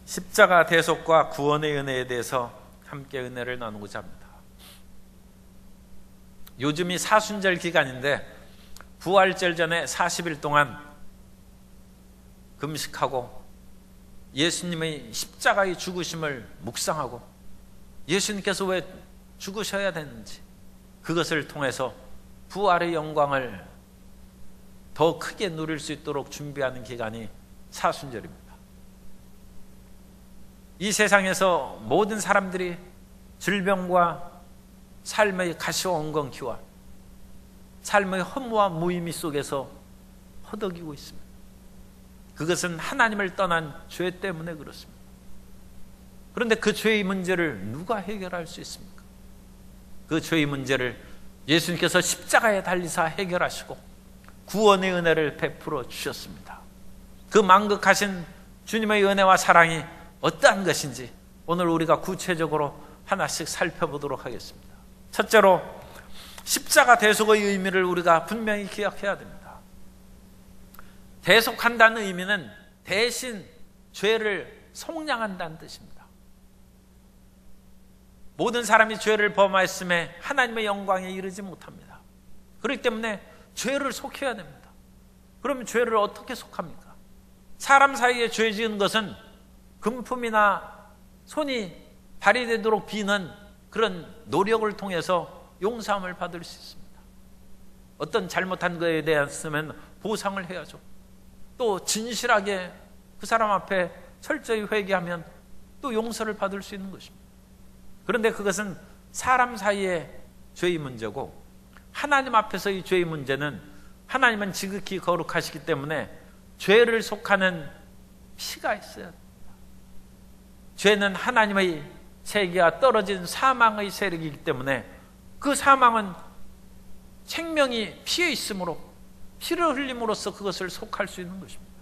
십자가 대속과 구원의 은혜에 대해서 함께 은혜를 나누고자 합니다. 요즘이 사순절 기간인데 부활절 전에 40일 동안 금식하고 예수님의 십자가의 죽으심을 묵상하고 예수님께서 왜 죽으셔야 되는지 그것을 통해서 부활의 영광을 더 크게 누릴 수 있도록 준비하는 기간이 사순절입니다. 이 세상에서 모든 사람들이 질병과 삶의 가시원건기와 삶의 허무와 무의미 속에서 허덕이고 있습니다. 그것은 하나님을 떠난 죄 때문에 그렇습니다. 그런데 그 죄의 문제를 누가 해결할 수 있습니까? 그 죄의 문제를 예수님께서 십자가에 달리사 해결하시고 구원의 은혜를 베풀어 주셨습니다. 그 만극하신 주님의 은혜와 사랑이 어떠한 것인지 오늘 우리가 구체적으로 하나씩 살펴보도록 하겠습니다. 첫째로 십자가 대속의 의미를 우리가 분명히 기억해야 됩니다. 대속한다는 의미는 대신 죄를 속량한다는 뜻입니다. 모든 사람이 죄를 범하였음에 하나님의 영광에 이르지 못합니다. 그렇기 때문에 죄를 속해야 됩니다. 그러면 죄를 어떻게 속합니까? 사람 사이에 죄 지은 것은 금품이나 손이 발휘되도록 비는 그런 노력을 통해서 용서함을 받을 수 있습니다. 어떤 잘못한 것에 대해서는 보상을 해야죠. 또 진실하게 그 사람 앞에 철저히 회개하면 또 용서를 받을 수 있는 것입니다. 그런데 그것은 사람 사이의 죄의 문제고 하나님 앞에서의 죄의 문제는 하나님은 지극히 거룩하시기 때문에 죄를 속하는 피가 있어야 됩니다. 죄는 하나님의 세계와 떨어진 사망의 세력이기 때문에 그 사망은 생명이 피에 있으므로 피를 흘림으로써 그것을 속할 수 있는 것입니다.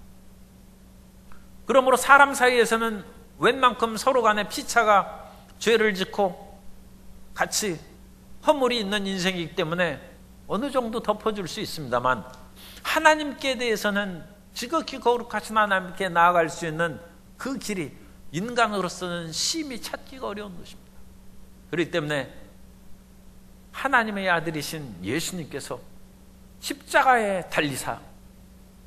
그러므로 사람 사이에서는 웬만큼 서로 간에 피차가 죄를 짓고 같이 허물이 있는 인생이기 때문에 어느 정도 덮어줄 수 있습니다만 하나님께 대해서는 지극히 거룩하신 하나님께 나아갈 수 있는 그 길이 인간으로서는 심히 찾기가 어려운 것입니다. 그렇기 때문에 하나님의 아들이신 예수님께서 십자가에 달리사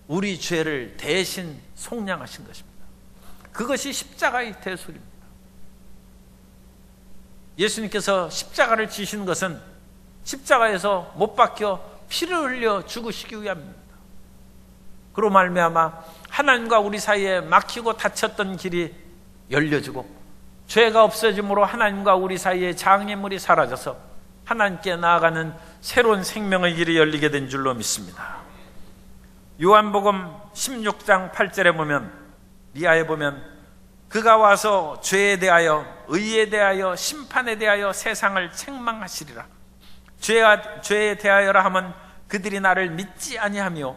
우리 죄를 대신 속량하신 것입니다. 그것이 십자가의 대속입니다. 예수님께서 십자가를 지신 것은 십자가에서 못 박혀 피를 흘려 죽으시기 위함입니다. 그로 말미암아 하나님과 우리 사이에 막히고 닫혔던 길이 열려지고 죄가 없어짐으로 하나님과 우리 사이에 장애물이 사라져서 하나님께 나아가는 새로운 생명의 길이 열리게 된 줄로 믿습니다. 요한복음 16장 8절에 보면 이하에 보면 그가 와서 죄에 대하여 의에 대하여 심판에 대하여 세상을 책망하시리라. 죄에 대하여라 하면 그들이 나를 믿지 아니하며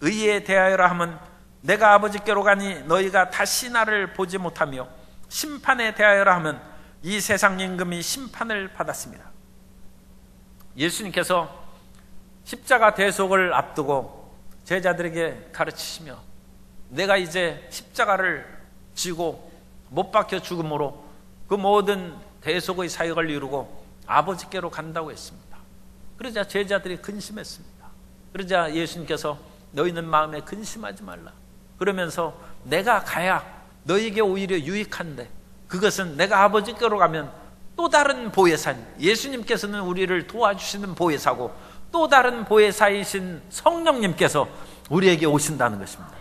의에 대하여라 하면 내가 아버지께로 가니 너희가 다시 나를 보지 못하며 심판에 대하여라 하면 이 세상 임금이 심판을 받았습니다. 예수님께서 십자가 대속을 앞두고 제자들에게 가르치시며 내가 이제 십자가를 지고 못 박혀 죽음으로 그 모든 대속의 사역을 이루고 아버지께로 간다고 했습니다. 그러자 제자들이 근심했습니다. 그러자 예수님께서 너희는 마음에 근심하지 말라. 그러면서 내가 가야 너희에게 오히려 유익한데 그것은 내가 아버지께로 가면 또 다른 보혜사, 예수님께서는 우리를 도와주시는 보혜사고 또 다른 보혜사이신 성령님께서 우리에게 오신다는 것입니다.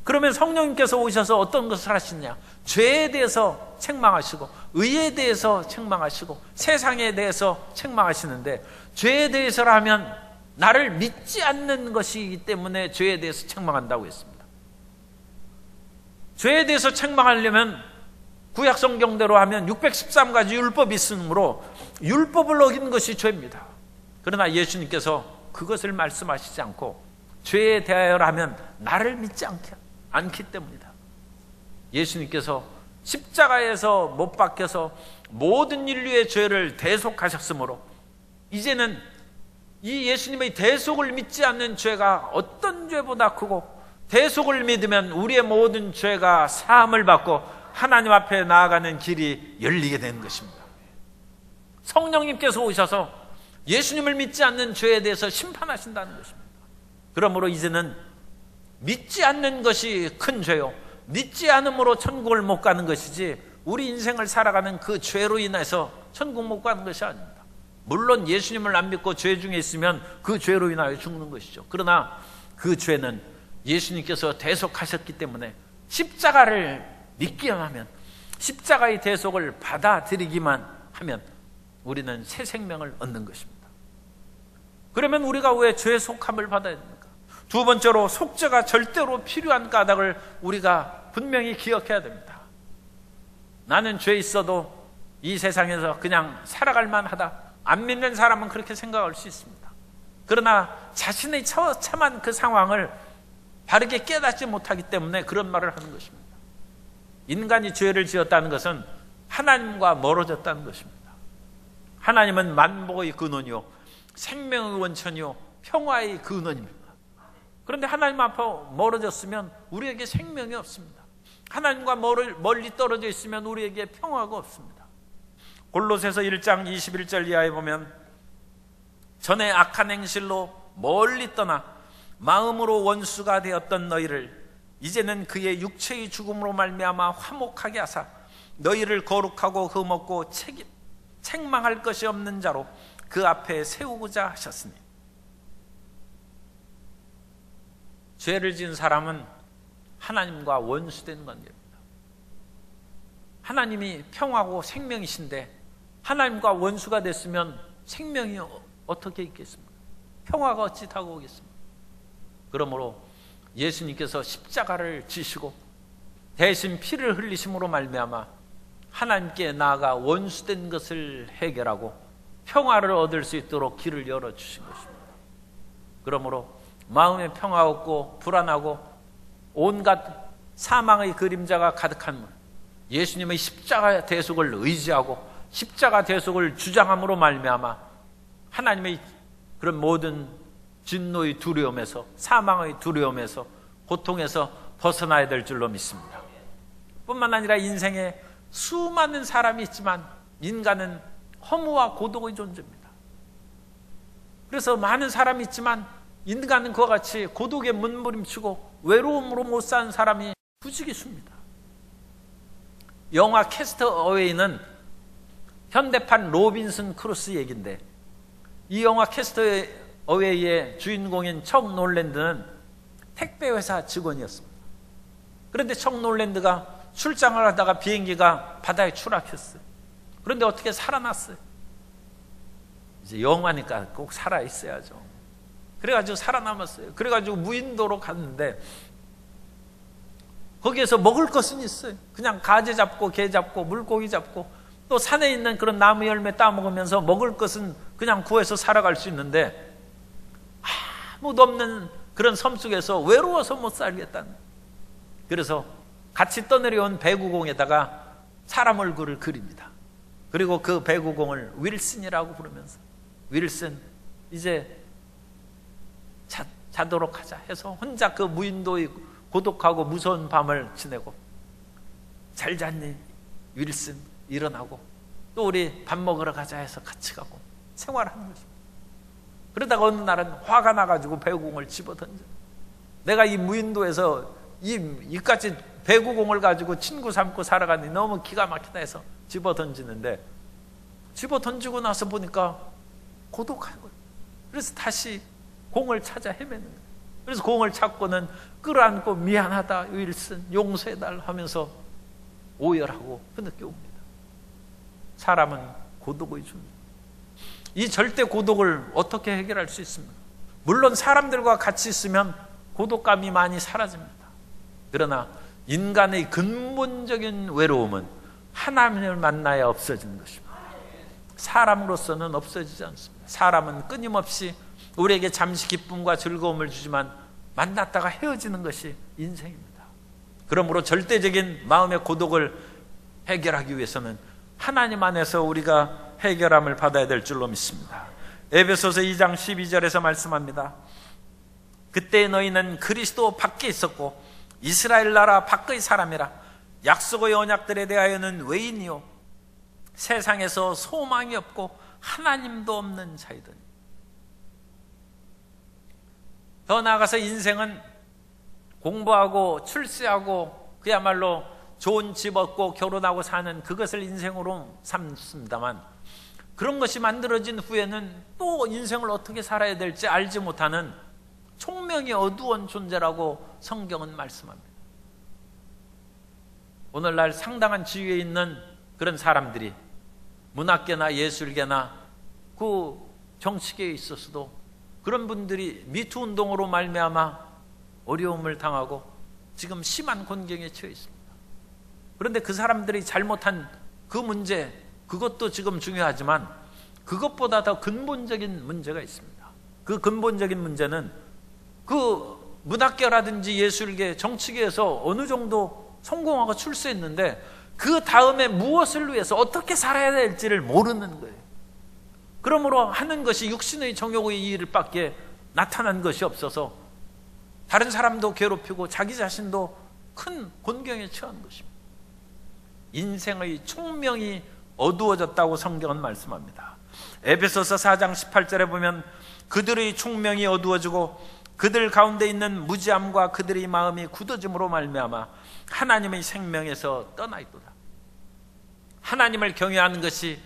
그러면 성령님께서 오셔서 어떤 것을 하시냐? 죄에 대해서 책망하시고 의에 대해서 책망하시고 세상에 대해서 책망하시는데 죄에 대해서라면 나를 믿지 않는 것이기 때문에 죄에 대해서 책망한다고 했습니다. 죄에 대해서 책망하려면 구약 성경대로 하면 613가지 율법이 있으므로 율법을 어긴 것이 죄입니다. 그러나 예수님께서 그것을 말씀하시지 않고 죄에 대하여라면 나를 믿지 않기 때문이다. 예수님께서 십자가에서 못 박혀서 모든 인류의 죄를 대속하셨으므로 이제는 이 예수님의 대속을 믿지 않는 죄가 어떤 죄보다 크고 대속을 믿으면 우리의 모든 죄가 사함을 받고 하나님 앞에 나아가는 길이 열리게 되는 것입니다. 성령님께서 오셔서 예수님을 믿지 않는 죄에 대해서 심판하신다는 것입니다. 그러므로 이제는 믿지 않는 것이 큰 죄요, 믿지 않음으로 천국을 못 가는 것이지 우리 인생을 살아가는 그 죄로 인해서 천국 못 가는 것이 아닙니다. 물론 예수님을 안 믿고 죄 중에 있으면 그 죄로 인하여 죽는 것이죠. 그러나 그 죄는 예수님께서 대속하셨기 때문에 십자가를 믿기만 하면, 십자가의 대속을 받아들이기만 하면 우리는 새 생명을 얻는 것입니다. 그러면 우리가 왜 죄 속함을 받아야 됩니까? 두 번째로, 속죄가 절대로 필요한 까닭을 우리가 분명히 기억해야 됩니다. 나는 죄 있어도 이 세상에서 그냥 살아갈 만하다, 안 믿는 사람은 그렇게 생각할 수 있습니다. 그러나 자신의 처참한 그 상황을 바르게 깨닫지 못하기 때문에 그런 말을 하는 것입니다. 인간이 죄를 지었다는 것은 하나님과 멀어졌다는 것입니다. 하나님은 만복의 근원이요, 생명의 원천이요, 평화의 근원입니다. 그런데 하나님 앞에 멀어졌으면 우리에게 생명이 없습니다. 하나님과 멀리 떨어져 있으면 우리에게 평화가 없습니다. 골로새서 1장 21절 이하에 보면, 전에 악한 행실로 멀리 떠나 마음으로 원수가 되었던 너희를 이제는 그의 육체의 죽음으로 말미암아 화목하게 하사 너희를 거룩하고 흠없고 책망할 것이 없는 자로 그 앞에 세우고자 하셨으니. 죄를 지은 사람은 하나님과 원수된 관계입니다. 하나님이 평화고 생명이신데 하나님과 원수가 됐으면 생명이 어떻게 있겠습니까? 평화가 어찌 다가오겠습니까? 그러므로 예수님께서 십자가를 지시고 대신 피를 흘리심으로 말미암아 하나님께 나아가 원수된 것을 해결하고 평화를 얻을 수 있도록 길을 열어주신 것입니다. 그러므로 마음에 평화 없고 불안하고 온갖 사망의 그림자가 가득한 예수님의 십자가 대속을 의지하고 십자가 대속을 주장함으로 말미암아 하나님의 그런 모든 진노의 두려움에서, 사망의 두려움에서, 고통에서 벗어나야 될 줄로 믿습니다. 뿐만 아니라 인생에 수많은 사람이 있지만 인간은 허무와 고독의 존재입니다. 그래서 많은 사람이 있지만 인간은 그와 같이 고독에 몸부림치고 외로움으로 못 사는 사람이 부지기수입니다. 영화 캐스트어웨이는 현대판 로빈슨 크루소 얘기인데, 이 영화 캐스트어웨이의 주인공인 척 놀랜드는 택배회사 직원이었습니다. 그런데 척 놀랜드가 출장을 하다가 비행기가 바다에 추락했어요. 그런데 어떻게 살아났어요? 이제 영화니까 꼭 살아있어야죠. 그래가지고 살아남았어요. 그래가지고 무인도로 갔는데 거기에서 먹을 것은 있어요. 그냥 가재 잡고 게 잡고 물고기 잡고 또 산에 있는 그런 나무 열매 따먹으면서 먹을 것은 그냥 구해서 살아갈 수 있는데 아무도 없는 그런 섬 속에서 외로워서 못 살겠다는. 그래서 같이 떠내려온 배구공에다가 사람 얼굴을 그립니다. 그리고 그 배구공을 윌슨이라고 부르면서, 윌슨 이제 자도록 하자 해서 혼자 그 무인도의 고독하고 무서운 밤을 지내고, 잘 잤니 윌슨? 일어나고 또 우리 밥 먹으러 가자 해서 같이 가고 생활하는 것입니다. 그러다가 어느 날은 화가 나가지고 배구공을 집어던져. 내가 이 무인도에서 이까지 배구공을 가지고 친구 삼고 살아가니 너무 기가 막히다 해서 집어던지는데, 집어던지고 나서 보니까 고독한 거예요. 그래서 다시 공을 찾아 헤매는 거예요. 그래서 공을 찾고는 끌어안고 미안하다 윌슨 용서해달라 하면서 오열하고 흐느껴 옵니다. 사람은 고독의 존재. 이 절대 고독을 어떻게 해결할 수 있습니까? 물론 사람들과 같이 있으면 고독감이 많이 사라집니다. 그러나 인간의 근본적인 외로움은 하나님을 만나야 없어지는 것입니다. 사람으로서는 없어지지 않습니다. 사람은 끊임없이 우리에게 잠시 기쁨과 즐거움을 주지만 만났다가 헤어지는 것이 인생입니다. 그러므로 절대적인 마음의 고독을 해결하기 위해서는 하나님 안에서 우리가 해결함을 받아야 될 줄로 믿습니다. 에베소서 2장 12절에서 말씀합니다. 그때 너희는 그리스도 밖에 있었고 이스라엘 나라 밖의 사람이라 약속의 언약들에 대하여는 외인이요 세상에서 소망이 없고 하나님도 없는 자이더니. 더 나아가서 인생은 공부하고 출세하고 그야말로 좋은 집 얻고 결혼하고 사는 그것을 인생으로 삼습니다만, 그런 것이 만들어진 후에는 또 인생을 어떻게 살아야 될지 알지 못하는 총명이 어두운 존재라고 성경은 말씀합니다. 오늘날 상당한 지위에 있는 그런 사람들이 문학계나 예술계나 그 정치계에 있어서도 그런 분들이 미투 운동으로 말미암아 어려움을 당하고 지금 심한 곤경에 처해 있습니다. 그런데 그 사람들이 잘못한 그 문제, 그것도 지금 중요하지만 그것보다 더 근본적인 문제가 있습니다. 그 근본적인 문제는 그 문학계라든지 예술계, 정치계에서 어느 정도 성공하고 출세했는데 그 다음에 무엇을 위해서 어떻게 살아야 될지를 모르는 거예요. 그러므로 하는 것이 육신의 정욕의 일밖에 나타난 것이 없어서 다른 사람도 괴롭히고 자기 자신도 큰 곤경에 처한 것입니다. 인생의 총명이 어두워졌다고 성경은 말씀합니다. 에베소서 4장 18절에 보면 그들의 총명이 어두워지고 그들 가운데 있는 무지함과 그들의 마음이 굳어짐으로 말미암아 하나님의 생명에서 떠나 있도다. 하나님을 경외하는 것이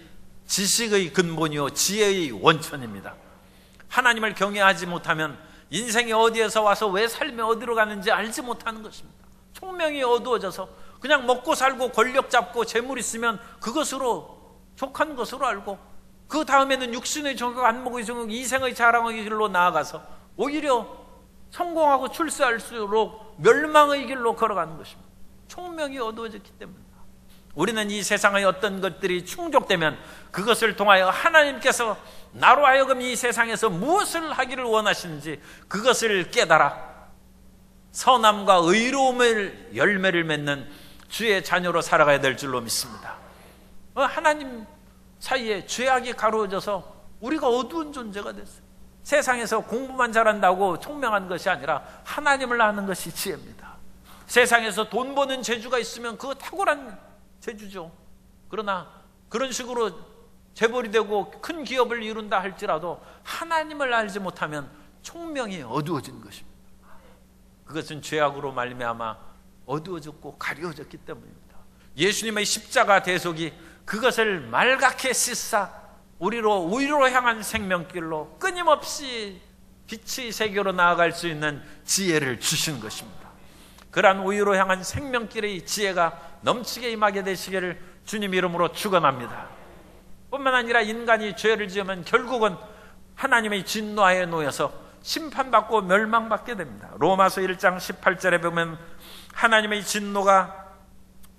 지식의 근본이요 지혜의 원천입니다. 하나님을 경외하지 못하면 인생이 어디에서 와서 왜 삶이 어디로 가는지 알지 못하는 것입니다. 총명이 어두워져서 그냥 먹고 살고 권력 잡고 재물 있으면 그것으로 족한 것으로 알고, 그 다음에는 육신의 정욕, 안목의 정욕, 이생의 자랑의 길로 나아가서 오히려 성공하고 출세할수록 멸망의 길로 걸어가는 것입니다. 총명이 어두워졌기 때문입니다. 우리는 이 세상의 어떤 것들이 충족되면 그것을 통하여 하나님께서 나로 하여금 이 세상에서 무엇을 하기를 원하시는지 그것을 깨달아 선함과 의로움을 열매를 맺는 주의 자녀로 살아가야 될 줄로 믿습니다. 하나님 사이에 죄악이 가로져서 우리가 어두운 존재가 됐어요. 세상에서 공부만 잘한다고 총명한 것이 아니라 하나님을 아는 것이 지혜입니다. 세상에서 돈 버는 재주가 있으면 그거 탁월한 재주죠. 그러나 그런 식으로 재벌이 되고 큰 기업을 이룬다 할지라도 하나님을 알지 못하면 총명이 어두워진 것입니다. 그것은 죄악으로 말미암아 어두워졌고 가려졌기 때문입니다. 예수님의 십자가 대속이 그것을 말갛게 씻사 우리로 향한 생명길로 끊임없이 빛의 세계로 나아갈 수 있는 지혜를 주신 것입니다. 그러한 우리로 향한 생명길의 지혜가 넘치게 임하게 되시기를 주님 이름으로 축원합니다. 뿐만 아니라 인간이 죄를 지으면 결국은 하나님의 진노하에 놓여서 심판받고 멸망받게 됩니다. 로마서 1장 18절에 보면 하나님의 진노가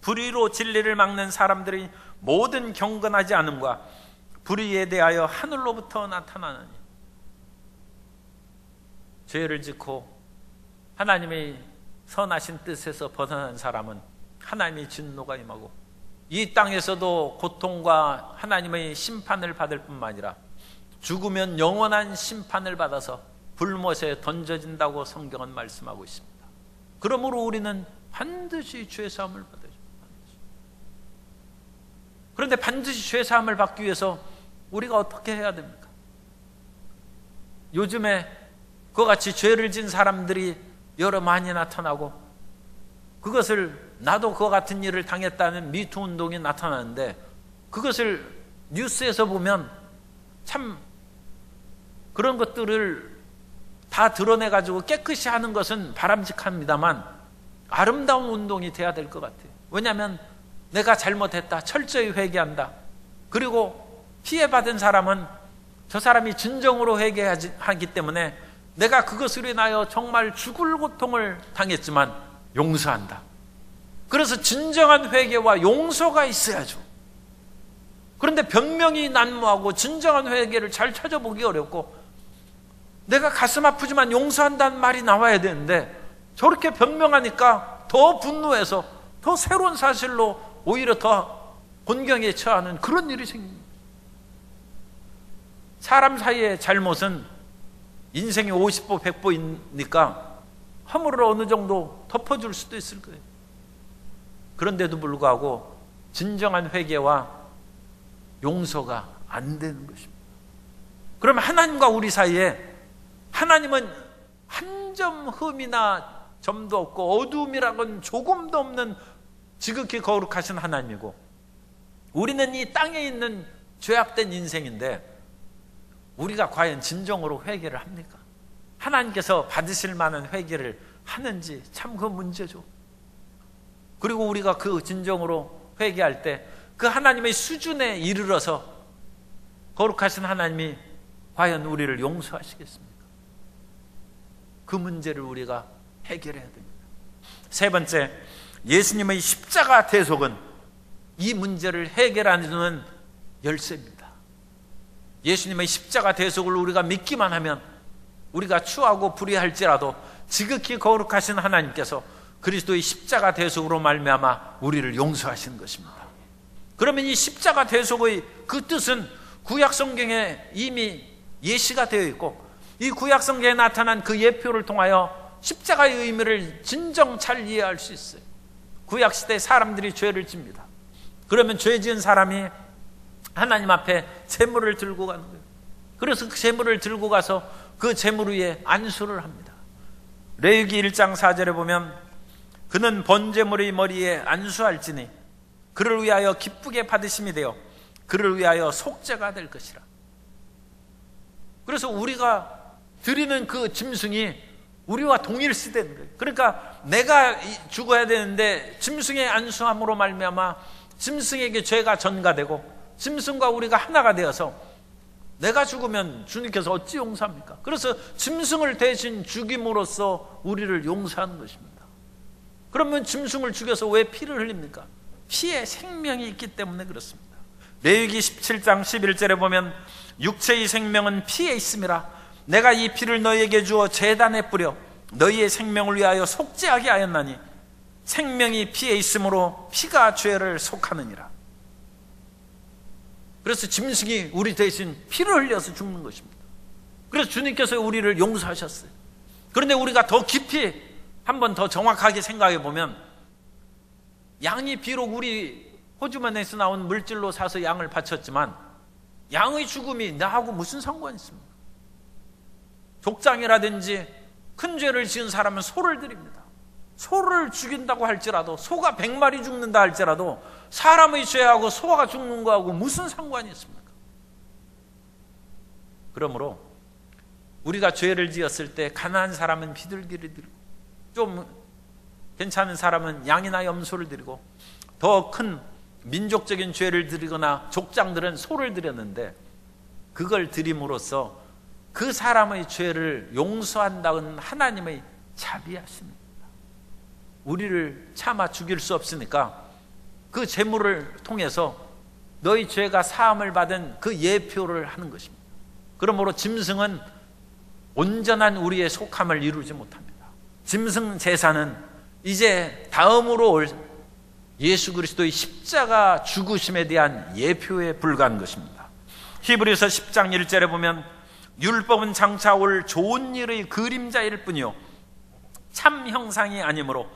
불의로 진리를 막는 사람들의 모든 경건하지 않음과 불의에 대하여 하늘로부터 나타나느니, 죄를 짓고 하나님의 선하신 뜻에서 벗어난 사람은 하나님의 진노가 임하고 이 땅에서도 고통과 하나님의 심판을 받을 뿐만 아니라 죽으면 영원한 심판을 받아서 불못에 던져진다고 성경은 말씀하고 있습니다. 그러므로 우리는 반드시 죄사함을 받아야 합니다. 그런데 반드시 죄사함을 받기 위해서 우리가 어떻게 해야 됩니까? 요즘에 그와 같이 죄를 진 사람들이 여러 많이 나타나고, 그것을 나도 그와 같은 일을 당했다는 미투 운동이 나타나는데, 그것을 뉴스에서 보면 참 그런 것들을 다 드러내가지고 깨끗이 하는 것은 바람직합니다만 아름다운 운동이 돼야 될 것 같아요. 왜냐하면 내가 잘못했다, 철저히 회개한다. 그리고 피해받은 사람은 저 사람이 진정으로 회개하기 때문에 내가 그것으로 인하여 정말 죽을 고통을 당했지만 용서한다. 그래서 진정한 회개와 용서가 있어야죠. 그런데 변명이 난무하고 진정한 회개를 잘 찾아보기 어렵고, 내가 가슴 아프지만 용서한다는 말이 나와야 되는데 저렇게 변명하니까 더 분노해서 더 새로운 사실로 오히려 더 곤경에 처하는 그런 일이 생깁니다. 사람 사이의 잘못은 인생이 50보 100보이니까 허물을 어느 정도 덮어줄 수도 있을 거예요. 그런데도 불구하고 진정한 회개와 용서가 안 되는 것입니다. 그럼 하나님과 우리 사이에, 하나님은 한 점 흠이나 점도 없고 어두움이라고는 조금도 없는 지극히 거룩하신 하나님이고, 우리는 이 땅에 있는 죄악된 인생인데 우리가 과연 진정으로 회개를 합니까? 하나님께서 받으실 만한 회개를 하는지 참 그 문제죠. 그리고 우리가 그 진정으로 회개할 때 그 하나님의 수준에 이르러서 거룩하신 하나님이 과연 우리를 용서하시겠습니까? 그 문제를 우리가 해결해야 됩니다. 세 번째, 예수님의 십자가 대속은 이 문제를 해결하는 열쇠입니다. 예수님의 십자가 대속을 우리가 믿기만 하면 우리가 추하고 불의할지라도 지극히 거룩하신 하나님께서 그리스도의 십자가 대속으로 말미암아 우리를 용서하시는 것입니다. 그러면 이 십자가 대속의 그 뜻은 구약 성경에 이미 예시가 되어 있고, 이 구약 성경에 나타난 그 예표를 통하여 십자가의 의미를 진정 잘 이해할 수 있어요. 구약 시대 사람들이 죄를 집니다. 그러면 죄 지은 사람이 하나님 앞에 제물을 들고 가는 거예요. 그래서 그 제물을 들고 가서 그 제물 위에 안수를 합니다. 레위기 1장 4절에 보면 그는 번제물의 머리에 안수할지니 그를 위하여 기쁘게 받으심이 되어 그를 위하여 속죄가 될 것이라. 그래서 우리가 드리는 그 짐승이 우리와 동일시되는 거예요. 그러니까 내가 죽어야 되는데 짐승의 안수함으로 말미암아 짐승에게 죄가 전가되고 짐승과 우리가 하나가 되어서 내가 죽으면 주님께서 어찌 용서합니까? 그래서 짐승을 대신 죽임으로써 우리를 용서하는 것입니다. 그러면 짐승을 죽여서 왜 피를 흘립니까? 피에 생명이 있기 때문에 그렇습니다. 레위기 17장 11절에 보면 육체의 생명은 피에 있음이라 내가 이 피를 너희에게 주어 제단에 뿌려 너희의 생명을 위하여 속죄하게 하였나니 생명이 피에 있으므로 피가 죄를 속하느니라. 그래서 짐승이 우리 대신 피를 흘려서 죽는 것입니다. 그래서 주님께서 우리를 용서하셨어요. 그런데 우리가 더 깊이 한번 더 정확하게 생각해 보면, 양이 비록 우리 호주머니에서 나온 물질로 사서 양을 바쳤지만 양의 죽음이 나하고 무슨 상관이 있습니까? 족장이라든지 큰 죄를 지은 사람은 소를 드립니다. 소를 죽인다고 할지라도, 소가 100마리 죽는다 할지라도 사람의 죄하고 소가 죽는 거하고 무슨 상관이 있습니까? 그러므로 우리가 죄를 지었을 때 가난한 사람은 비둘기를 드리고, 좀 괜찮은 사람은 양이나 염소를 드리고, 더 큰 민족적인 죄를 드리거나 족장들은 소를 드렸는데, 그걸 드림으로써 그 사람의 죄를 용서한다는 하나님의 자비하심입니다. 우리를 차마 죽일 수 없으니까 그 제물을 통해서 너희 죄가 사함을 받은 그 예표를 하는 것입니다. 그러므로 짐승은 온전한 우리의 속함을 이루지 못합니다. 짐승 제사는 이제 다음으로 올 예수 그리스도의 십자가 죽으심에 대한 예표에 불과한 것입니다. 히브리서 10장 1절에 보면 율법은 장차 올 좋은 일의 그림자일 뿐이요 참 형상이 아니므로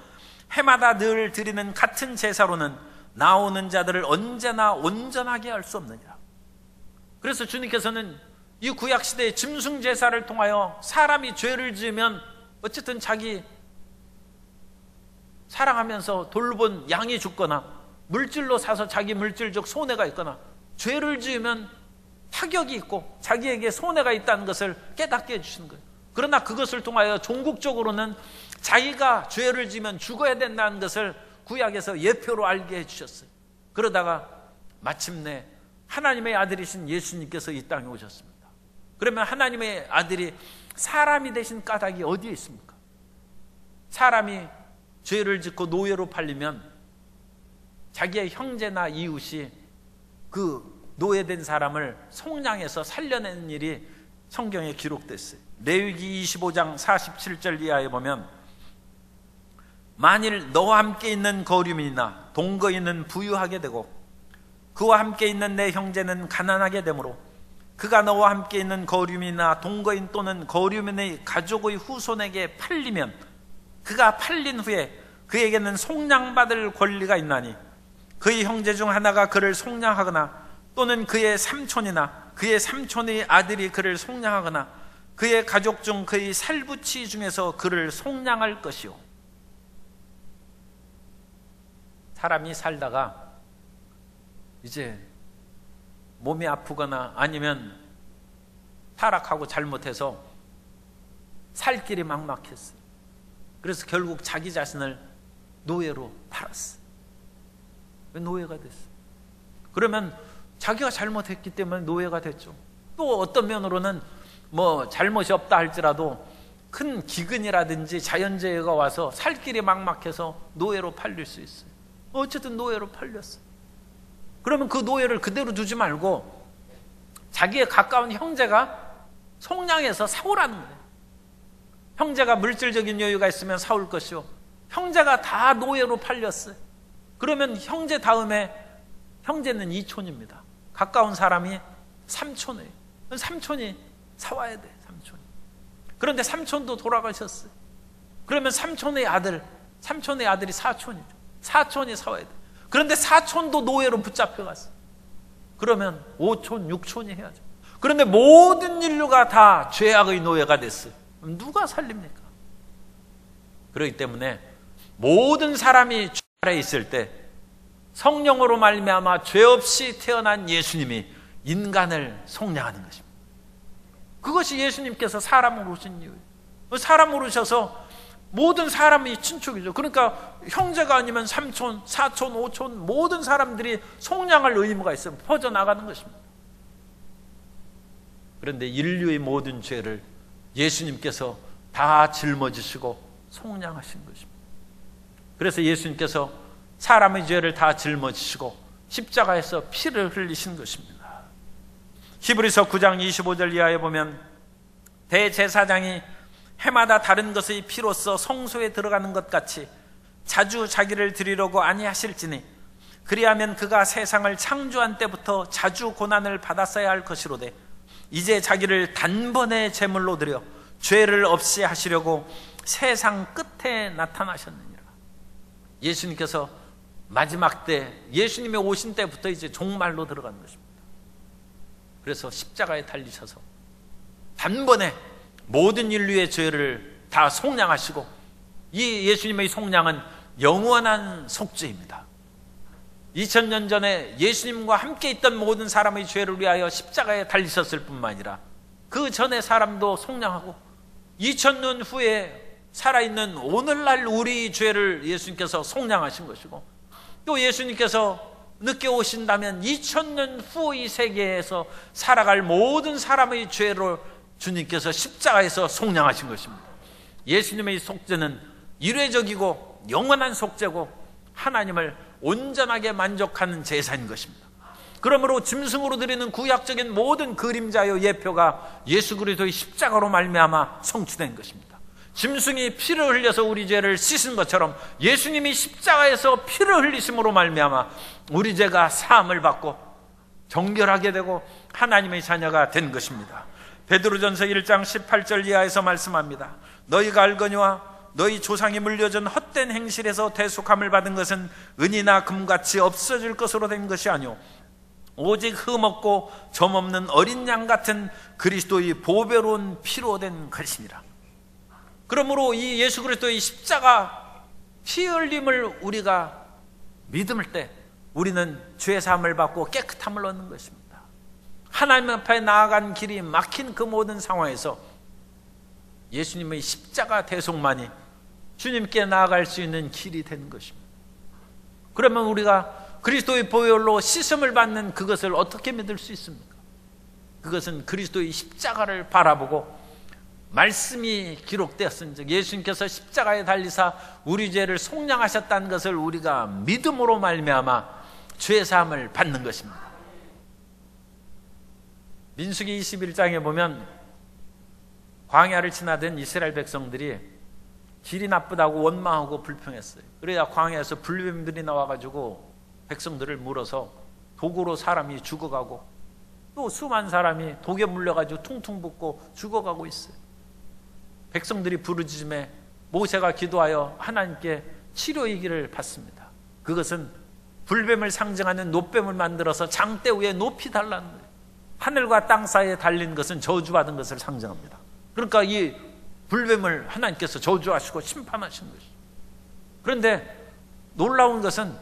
해마다 늘 드리는 같은 제사로는 나오는 자들을 언제나 온전하게 할 수 없느니라. 그래서 주님께서는 이 구약시대의 짐승 제사를 통하여 사람이 죄를 지으면 어쨌든 자기 사랑하면서 돌본 양이 죽거나 물질로 사서 자기 물질적 손해가 있거나 죄를 지으면 타격이 있고 자기에게 손해가 있다는 것을 깨닫게 해주시는 거예요. 그러나 그것을 통하여 종국적으로는 자기가 죄를 지면 죽어야 된다는 것을 구약에서 예표로 알게 해주셨어요. 그러다가 마침내 하나님의 아들이신 예수님께서 이 땅에 오셨습니다. 그러면 하나님의 아들이 사람이 되신 까닭이 어디에 있습니까? 사람이 죄를 짓고 노예로 팔리면 자기의 형제나 이웃이 그 노예된 사람을 속량해서 살려내는 일이 성경에 기록됐어요. 레위기 25장 47절 이하에 보면 만일 너와 함께 있는 거류민이나 동거인은 부유하게 되고 그와 함께 있는 내 형제는 가난하게 되므로 그가 너와 함께 있는 거류민이나 동거인 또는 거류민의 가족의 후손에게 팔리면 그가 팔린 후에 그에게는 속량받을 권리가 있나니 그의 형제 중 하나가 그를 속량하거나 또는 그의 삼촌이나 그의 삼촌의 아들이 그를 속량하거나 그의 가족 중 그의 살부치 중에서 그를 속량할 것이요. 사람이 살다가 이제 몸이 아프거나 아니면 타락하고 잘못해서 살 길이 막막했어요. 그래서 결국 자기 자신을 노예로 팔았어요. 노예가 됐어요. 그러면 자기가 잘못했기 때문에 노예가 됐죠. 또 어떤 면으로는 뭐 잘못이 없다 할지라도 큰 기근이라든지 자연재해가 와서 살 길이 막막해서 노예로 팔릴 수 있어요. 어쨌든 노예로 팔렸어요. 그러면 그 노예를 그대로 두지 말고 자기의 가까운 형제가 속량해서 사오라는 거예요. 형제가 물질적인 여유가 있으면 사올 것이요, 형제가 다 노예로 팔렸어요. 그러면 형제 다음에 형제는 이촌입니다. 가까운 사람이 삼촌이에요. 삼촌이 사와야 돼. 삼촌이. 그런데 삼촌도 돌아가셨어요. 그러면 삼촌의 아들이 사촌이죠. 사촌이 사와야 돼. 그런데 사촌도 노예로 붙잡혀갔어요. 그러면 5촌, 6촌이 해야죠. 그런데 모든 인류가 다 죄악의 노예가 됐어요. 그럼 누가 살립니까? 그렇기 때문에 모든 사람이 죄 아래 있을 때 성령으로 말미암아 죄 없이 태어난 예수님이 인간을 속량하는 것입니다. 그것이 예수님께서 사람으로 오신 이유예요. 사람으로 오셔서 모든 사람이 친족이죠. 그러니까 형제가 아니면 삼촌, 사촌, 오촌 모든 사람들이 속량할 의무가 있으면 퍼져나가는 것입니다. 그런데 인류의 모든 죄를 예수님께서 다 짊어지시고 속량하신 것입니다. 그래서 예수님께서 사람의 죄를 다 짊어지시고 십자가에서 피를 흘리신 것입니다. 히브리서 9장 25절 이하에 보면 대제사장이 해마다 다른 것의 피로써 성소에 들어가는 것 같이 자주 자기를 드리려고 아니하실지니 그리하면 그가 세상을 창조한 때부터 자주 고난을 받았어야 할 것이로되 이제 자기를 단번에 제물로 드려 죄를 없이 하시려고 세상 끝에 나타나셨느니라. 예수님께서 마지막 때 예수님이 오신 때부터 이제 종말로 들어간 것입니다. 그래서 십자가에 달리셔서 단번에 모든 인류의 죄를 다 속량하시고, 이 예수님의 속량은 영원한 속죄입니다. 2000년 전에 예수님과 함께 있던 모든 사람의 죄를 위하여 십자가에 달리셨을 뿐만 아니라 그 전에 사람도 속량하고 2000년 후에 살아있는 오늘날 우리 죄를 예수님께서 속량하신 것이고, 또 예수님께서 늦게 오신다면 2000년 후 이 세계에서 살아갈 모든 사람의 죄를 주님께서 십자가에서 속량하신 것입니다. 예수님의 속죄는 일회적이고 영원한 속죄고 하나님을 온전하게 만족하는 제사인 것입니다. 그러므로 짐승으로 드리는 구약적인 모든 그림자요 예표가 예수 그리스도의 십자가로 말미암아 성취된 것입니다. 짐승이 피를 흘려서 우리 죄를 씻은 것처럼 예수님이 십자가에서 피를 흘리심으로 말미암아 우리 죄가 사함을 받고 정결하게 되고 하나님의 자녀가 된 것입니다. 베드로전서 1장 18절 이하에서 말씀합니다. 너희가 알거니와 너희 조상이 물려준 헛된 행실에서 대속함을 받은 것은 은이나 금같이 없어질 것으로 된 것이 아니오 오직 흠없고 점없는 어린 양 같은 그리스도의 보배로운 피로 된 것이니라. 그러므로 이 예수 그리스도의 십자가 피 흘림을 우리가 믿을 때 우리는 죄 사함을 받고 깨끗함을 얻는 것입니다. 하나님 앞에 나아간 길이 막힌 그 모든 상황에서 예수님의 십자가 대속만이 주님께 나아갈 수 있는 길이 된 것입니다. 그러면 우리가 그리스도의 보혈로 씻음을 받는 그것을 어떻게 믿을 수 있습니까? 그것은 그리스도의 십자가를 바라보고 말씀이 기록되었은즉 예수님께서 십자가에 달리사 우리 죄를 속량하셨다는 것을 우리가 믿음으로 말미암아 죄 사함을 받는 것입니다. 민수기 21장에 보면 광야를 지나던 이스라엘 백성들이 길이 나쁘다고 원망하고 불평했어요. 그래야 광야에서 불뱀들이 나와가지고 백성들을 물어서 독으로 사람이 죽어가고 또 수많은 사람이 독에 물려가지고 퉁퉁 붓고 죽어가고 있어요. 백성들이 부르짖음에 모세가 기도하여 하나님께 치료이기를 받습니다. 그것은 불뱀을 상징하는 놋뱀을 만들어서 장대 위에 높이 달라는 거예요. 하늘과 땅 사이에 달린 것은 저주받은 것을 상징합니다. 그러니까 이 불뱀을 하나님께서 저주하시고 심판하시는 것이죠. 그런데 놀라운 것은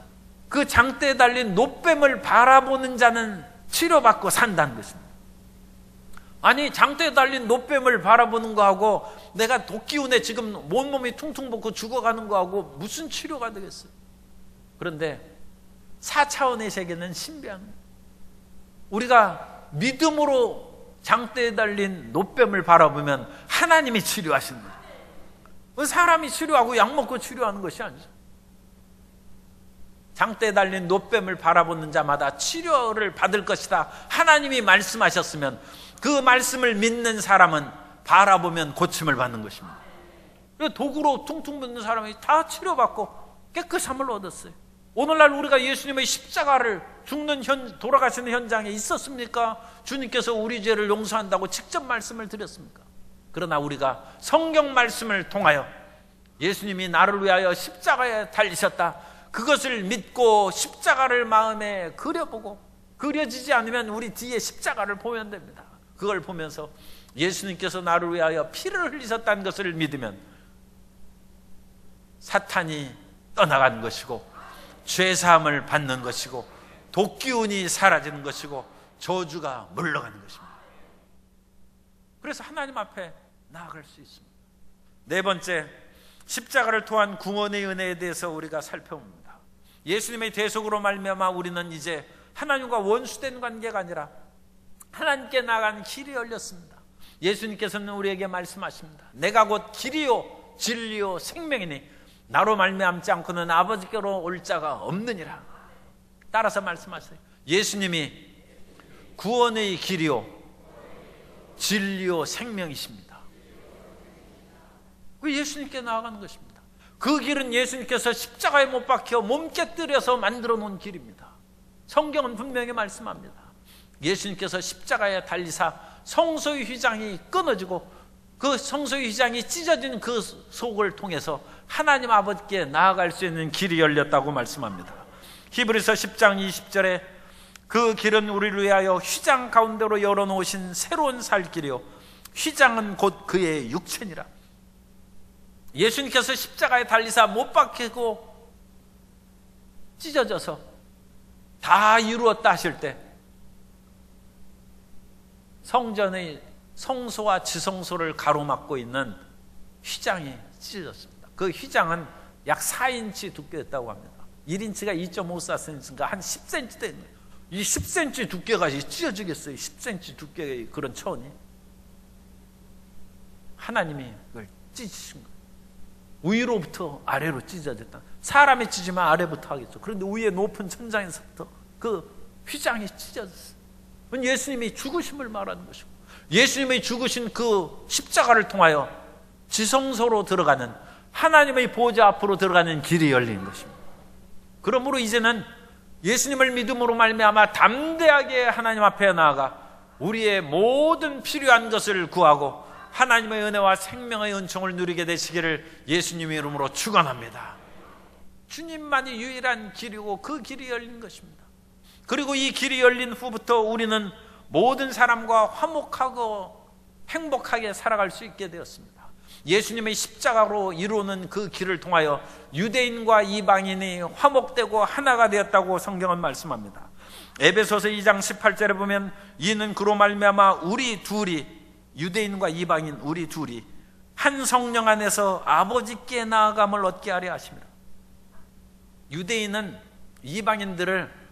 그 장대에 달린 놋뱀을 바라보는 자는 치료받고 산다는 것입니다. 아니, 장대에 달린 놋뱀을 바라보는 거하고 내가 독기운에 지금 온몸이 퉁퉁 붓고 죽어가는 거하고 무슨 치료가 되겠어요? 그런데 4차원의 세계는 신비한 거예요. 우리가 믿음으로 장대에 달린 놋뱀을 바라보면 하나님이 치료하시는 거예요. 사람이 치료하고 약 먹고 치료하는 것이 아니죠. 장대에 달린 놋뱀을 바라보는 자마다 치료를 받을 것이다, 하나님이 말씀하셨으면 그 말씀을 믿는 사람은 바라보면 고침을 받는 것입니다. 도구로 퉁퉁 붓는 사람이 다 치료받고 깨끗함을 얻었어요. 오늘날 우리가 예수님의 십자가를 돌아가시는 현장에 있었습니까? 주님께서 우리 죄를 용서한다고 직접 말씀을 드렸습니까? 그러나 우리가 성경 말씀을 통하여 예수님이 나를 위하여 십자가에 달리셨다, 그것을 믿고 십자가를 마음에 그려보고, 그려지지 않으면 우리 뒤에 십자가를 보면 됩니다. 그걸 보면서 예수님께서 나를 위하여 피를 흘리셨다는 것을 믿으면 사탄이 떠나가는 것이고, 죄사함을 받는 것이고, 독기운이 사라지는 것이고, 저주가 물러가는 것입니다. 그래서 하나님 앞에 나아갈 수 있습니다. 네 번째, 십자가를 통한 구원의 은혜에 대해서 우리가 살펴봅니다. 예수님의 대속으로 말미암아 우리는 이제 하나님과 원수된 관계가 아니라 하나님께 나아가는 길이 열렸습니다. 예수님께서는 우리에게 말씀하십니다. 내가 곧 길이요 진리요 생명이니 나로 말미암지 않고는 아버지께로 올 자가 없느니라. 따라서 말씀하세요. 예수님이 구원의 길이요 진리요 생명이십니다. 그 예수님께 나아가는 것입니다. 그 길은 예수님께서 십자가에 못 박혀 몸 깨뜨려서 만들어 놓은 길입니다. 성경은 분명히 말씀합니다. 예수님께서 십자가에 달리사 성소의 휘장이 끊어지고 그 성소의 휘장이 찢어진 그 속을 통해서 하나님 아버지께 나아갈 수 있는 길이 열렸다고 말씀합니다. 히브리서 10장 20절에 그 길은 우리를 위하여 휘장 가운데로 열어놓으신 새로운 살 길이요 휘장은 곧 그의 육체니라. 예수님께서 십자가에 달리사 못 박히고 찢어져서 다 이루었다 하실 때 성전의 성소와 지성소를 가로막고 있는 휘장이 찢어졌습니다. 그 휘장은 약 4인치 두께였다고 합니다. 1인치가 2.54cm인가 한 10cm 되는 거예요. 이 10cm 두께가 찢어지겠어요? 10cm 두께의 그런 천이. 하나님이 그걸 찢으신 거예요. 위로부터 아래로 찢어졌다. 사람이 찢으면 아래부터 하겠죠. 그런데 위에 높은 천장에서부터 그 휘장이 찢어졌어요. 그건 예수님이 죽으심을 말하는 것이고, 예수님이 죽으신 그 십자가를 통하여 지성소로 들어가는, 하나님의 보좌 앞으로 들어가는 길이 열린 것입니다. 그러므로 이제는 예수님을 믿음으로 말미암아 담대하게 하나님 앞에 나아가 우리의 모든 필요한 것을 구하고 하나님의 은혜와 생명의 은총을 누리게 되시기를 예수님의 이름으로 축원합니다. 주님만이 유일한 길이고 그 길이 열린 것입니다. 그리고 이 길이 열린 후부터 우리는 모든 사람과 화목하고 행복하게 살아갈 수 있게 되었습니다. 예수님의 십자가로 이루는 그 길을 통하여 유대인과 이방인이 화목되고 하나가 되었다고 성경은 말씀합니다. 에베소서 2장 18절에 보면 이는 그로 말미암아 우리 둘이, 유대인과 이방인 우리 둘이 한 성령 안에서 아버지께 나아감을 얻게 하려 하십니다. 유대인은 이방인들을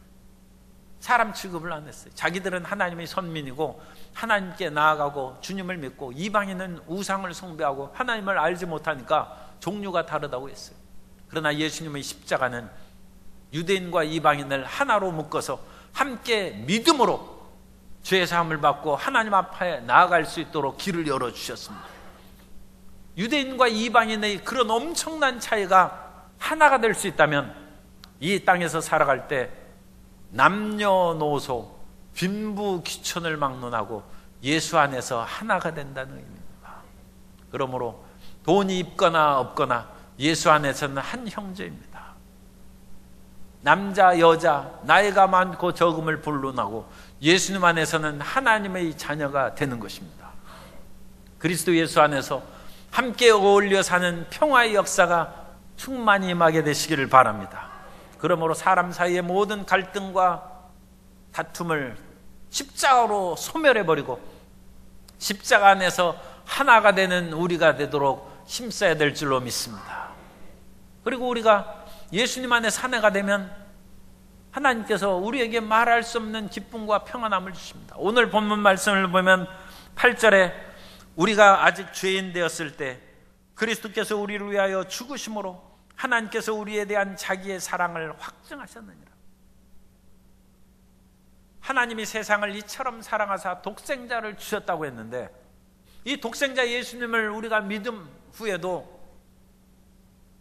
사람 취급을 안 했어요. 자기들은 하나님의 선민이고 하나님께 나아가고 주님을 믿고, 이방인은 우상을 숭배하고 하나님을 알지 못하니까 종류가 다르다고 했어요. 그러나 예수님의 십자가는 유대인과 이방인을 하나로 묶어서 함께 믿음으로 죄 사함을 받고 하나님 앞에 나아갈 수 있도록 길을 열어주셨습니다. 유대인과 이방인의 그런 엄청난 차이가 하나가 될 수 있다면 이 땅에서 살아갈 때 남녀노소 빈부귀천을 막론하고 예수 안에서 하나가 된다는 의미입니다. 그러므로 돈이 있거나 없거나 예수 안에서는 한 형제입니다. 남자, 여자, 나이가 많고 적음을 불문하고 예수님 안에서는 하나님의 자녀가 되는 것입니다. 그리스도 예수 안에서 함께 어울려 사는 평화의 역사가 충만히 임하게 되시기를 바랍니다. 그러므로 사람 사이의 모든 갈등과 다툼을 십자가로 소멸해버리고 십자가 안에서 하나가 되는 우리가 되도록 힘써야 될 줄로 믿습니다. 그리고 우리가 예수님 안에 사내가 되면 하나님께서 우리에게 말할 수 없는 기쁨과 평안함을 주십니다. 오늘 본문 말씀을 보면 8절에 우리가 아직 죄인 되었을 때 그리스도께서 우리를 위하여 죽으심으로 하나님께서 우리에 대한 자기의 사랑을 확증하셨느니라. 하나님이 세상을 이처럼 사랑하사 독생자를 주셨다고 했는데 이 독생자 예수님을 우리가 믿음 후에도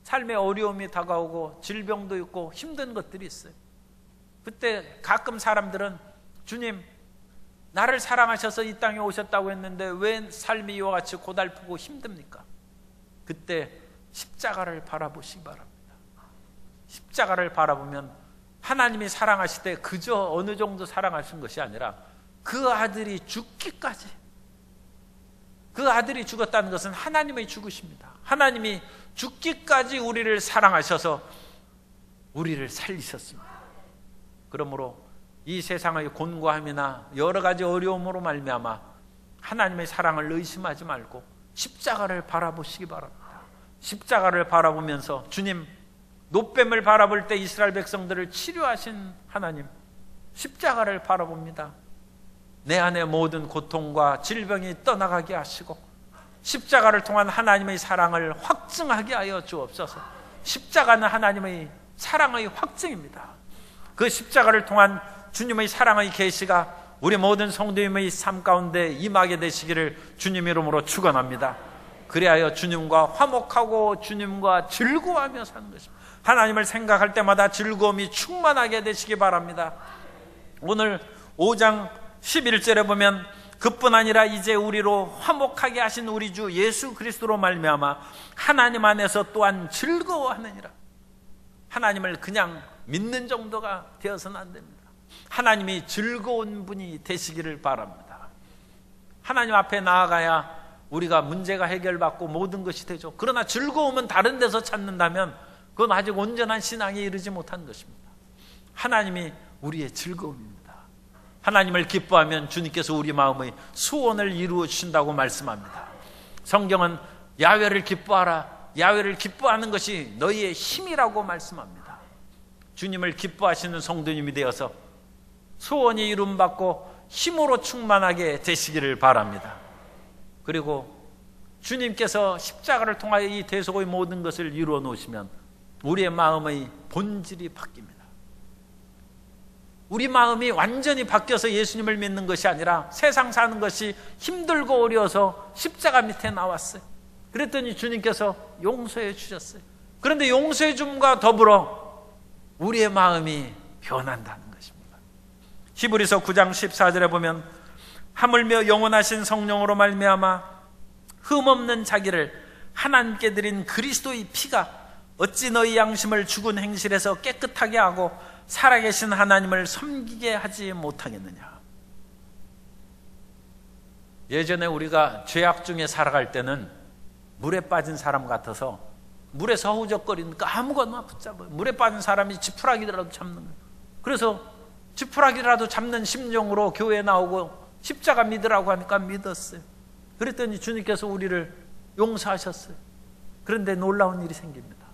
삶의 어려움이 다가오고 질병도 있고 힘든 것들이 있어요. 그때 가끔 사람들은 주님, 나를 사랑하셔서 이 땅에 오셨다고 했는데 왜 삶이 이와 같이 고달프고 힘듭니까? 그때 십자가를 바라보시기 바랍니다. 십자가를 바라보면 하나님이 사랑하실 때 그저 어느 정도 사랑하신 것이 아니라 그 아들이 죽기까지, 그 아들이 죽었다는 것은 하나님의 죽으십니다. 하나님이 죽기까지 우리를 사랑하셔서 우리를 살리셨습니다. 그러므로 이 세상의 곤고함이나 여러 가지 어려움으로 말미암아 하나님의 사랑을 의심하지 말고 십자가를 바라보시기 바랍니다. 십자가를 바라보면서 주님, 노뱀을 바라볼 때 이스라엘 백성들을 치료하신 하나님, 십자가를 바라봅니다. 내 안의 모든 고통과 질병이 떠나가게 하시고 십자가를 통한 하나님의 사랑을 확증하게 하여 주옵소서. 십자가는 하나님의 사랑의 확증입니다. 그 십자가를 통한 주님의 사랑의 계시가 우리 모든 성도님의 삶 가운데 임하게 되시기를 주님 이름으로 축원합니다. 그리하여 주님과 화목하고 주님과 즐거워하며 사는 것입니다. 하나님을 생각할 때마다 즐거움이 충만하게 되시기 바랍니다. 오늘 5장 11절에 보면 그뿐 아니라 이제 우리로 화목하게 하신 우리 주 예수 그리스도로 말미암아 하나님 안에서 또한 즐거워하느니라. 하나님을 그냥 믿는 정도가 되어서는 안 됩니다. 하나님이 즐거운 분이 되시기를 바랍니다. 하나님 앞에 나아가야 우리가 문제가 해결받고 모든 것이 되죠. 그러나 즐거움은 다른 데서 찾는다면 그건 아직 온전한 신앙에 이르지 못한 것입니다. 하나님이 우리의 즐거움입니다. 하나님을 기뻐하면 주님께서 우리 마음의 소원을 이루어 주신다고 말씀합니다. 성경은 야훼를 기뻐하라, 야훼를 기뻐하는 것이 너희의 힘이라고 말씀합니다. 주님을 기뻐하시는 성도님이 되어서 소원이 이룸받고 힘으로 충만하게 되시기를 바랍니다. 그리고 주님께서 십자가를 통하여 이 대속의 모든 것을 이루어 놓으시면 우리의 마음의 본질이 바뀝니다. 우리 마음이 완전히 바뀌어서 예수님을 믿는 것이 아니라 세상 사는 것이 힘들고 어려워서 십자가 밑에 나왔어요. 그랬더니 주님께서 용서해 주셨어요. 그런데 용서해 줌과 더불어 우리의 마음이 변한다는 것입니다. 히브리서 9장 14절에 보면 하물며 영원하신 성령으로 말미암아 흠없는 자기를 하나님께 드린 그리스도의 피가 어찌 너희 양심을 죽은 행실에서 깨끗하게 하고 살아계신 하나님을 섬기게 하지 못하겠느냐. 예전에 우리가 죄악 중에 살아갈 때는 물에 빠진 사람 같아서 물에서 허우적거리니까 아무거나 붙잡아요. 물에 빠진 사람이 지푸라기라도 잡는 거예요. 그래서 지푸라기라도 잡는 심정으로 교회에 나오고 십자가 믿으라고 하니까 믿었어요. 그랬더니 주님께서 우리를 용서하셨어요. 그런데 놀라운 일이 생깁니다.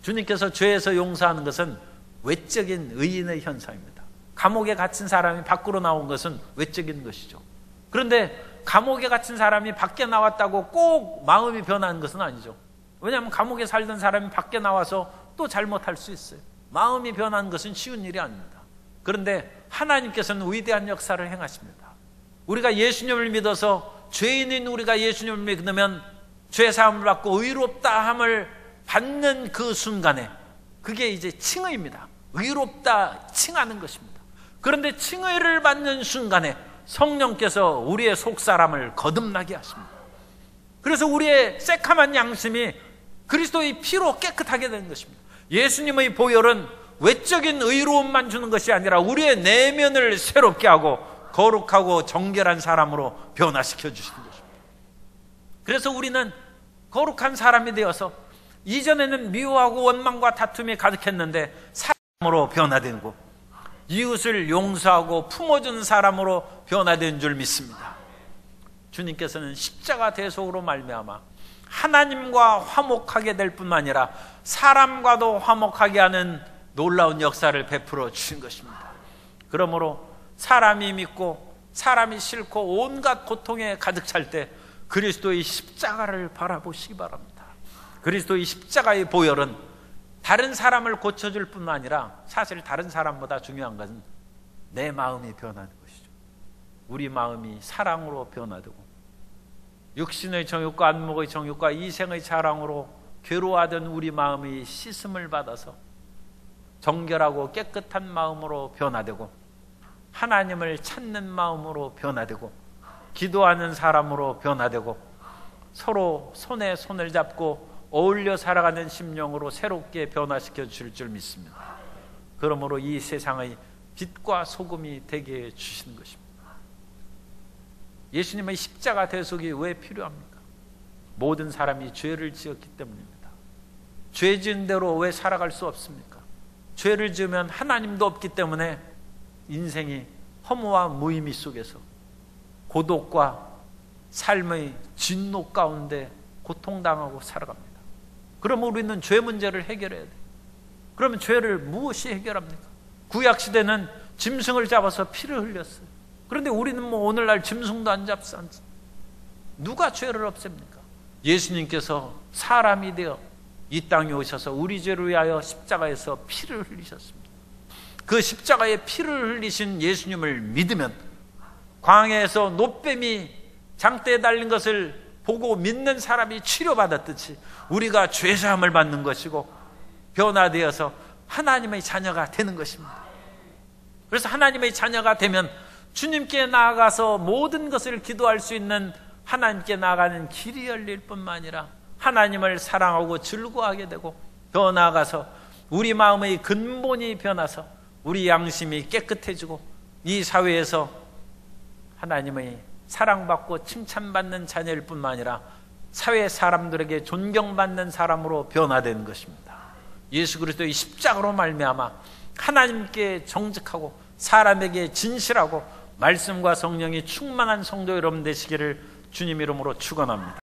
주님께서 죄에서 용서하는 것은 외적인 의인의 현상입니다. 감옥에 갇힌 사람이 밖으로 나온 것은 외적인 것이죠. 그런데 감옥에 갇힌 사람이 밖에 나왔다고 꼭 마음이 변하는 것은 아니죠. 왜냐하면 감옥에 살던 사람이 밖에 나와서 또 잘못할 수 있어요. 마음이 변하는 것은 쉬운 일이 아닙니다. 그런데 하나님께서는 위대한 역사를 행하십니다. 우리가 예수님을 믿어서 죄인인 우리가 예수님을 믿으면 죄사함을 받고 의롭다함을 받는 그 순간에 그게 이제 칭의입니다. 의롭다 칭하는 것입니다. 그런데 칭의를 받는 순간에 성령께서 우리의 속사람을 거듭나게 하십니다. 그래서 우리의 새카만 양심이 그리스도의 피로 깨끗하게 되는 것입니다. 예수님의 보혈은 외적인 의로움만 주는 것이 아니라 우리의 내면을 새롭게 하고 거룩하고 정결한 사람으로 변화시켜 주시는 것입니다. 그래서 우리는 거룩한 사람이 되어서 이전에는 미워하고 원망과 다툼이 가득했는데 사람으로 변화되고 이웃을 용서하고 품어주는 사람으로 변화된 줄 믿습니다. 주님께서는 십자가 대속으로 말미암아 하나님과 화목하게 될 뿐만 아니라 사람과도 화목하게 하는 놀라운 역사를 베풀어 주신 것입니다. 그러므로 사람이 믿고 사람이 싫고 온갖 고통에 가득 찰 때 그리스도의 십자가를 바라보시기 바랍니다. 그리스도의 십자가의 보혈은 다른 사람을 고쳐줄 뿐만 아니라 사실 다른 사람보다 중요한 것은 내 마음이 변하는 것이죠. 우리 마음이 사랑으로 변화되고 육신의 정욕과 안목의 정욕과 이생의 자랑으로 괴로워하던 우리 마음이 씻음을 받아서 정결하고 깨끗한 마음으로 변화되고 하나님을 찾는 마음으로 변화되고 기도하는 사람으로 변화되고 서로 손에 손을 잡고 어울려 살아가는 심령으로 새롭게 변화시켜 주실 줄 믿습니다. 그러므로 이 세상의 빛과 소금이 되게 해주시는 것입니다. 예수님의 십자가 대속이 왜 필요합니까? 모든 사람이 죄를 지었기 때문입니다. 죄 지은 대로 왜 살아갈 수 없습니까? 죄를 지으면 하나님도 없기 때문에 인생이 허무와 무의미 속에서 고독과 삶의 진노 가운데 고통당하고 살아갑니다. 그러면 우리는 죄 문제를 해결해야 돼요. 그러면 죄를 무엇이 해결합니까? 구약시대는 짐승을 잡아서 피를 흘렸어요. 그런데 우리는 오늘날 짐승도 안 잡지 않습니다. 누가 죄를 없앱니까? 예수님께서 사람이 되어 이 땅에 오셔서 우리 죄를 위하여 십자가에서 피를 흘리셨습니다. 그 십자가에 피를 흘리신 예수님을 믿으면 광야에서 놋뱀이 장대에 달린 것을 보고 믿는 사람이 치료받았듯이 우리가 죄사함을 받는 것이고 변화되어서 하나님의 자녀가 되는 것입니다. 그래서 하나님의 자녀가 되면 주님께 나아가서 모든 것을 기도할 수 있는 하나님께 나아가는 길이 열릴 뿐만 아니라 하나님을 사랑하고 즐거워하게 되고 더 나아가서 우리 마음의 근본이 변해서 우리 양심이 깨끗해지고 이 사회에서 하나님의 사랑받고 칭찬받는 자녀일 뿐만 아니라 사회 사람들에게 존경받는 사람으로 변화되는 것입니다. 예수 그리스도의 십자가로 말미암아 하나님께 정직하고 사람에게 진실하고 말씀과 성령이 충만한 성도 여러분 되시기를 주님 이름으로 축원합니다.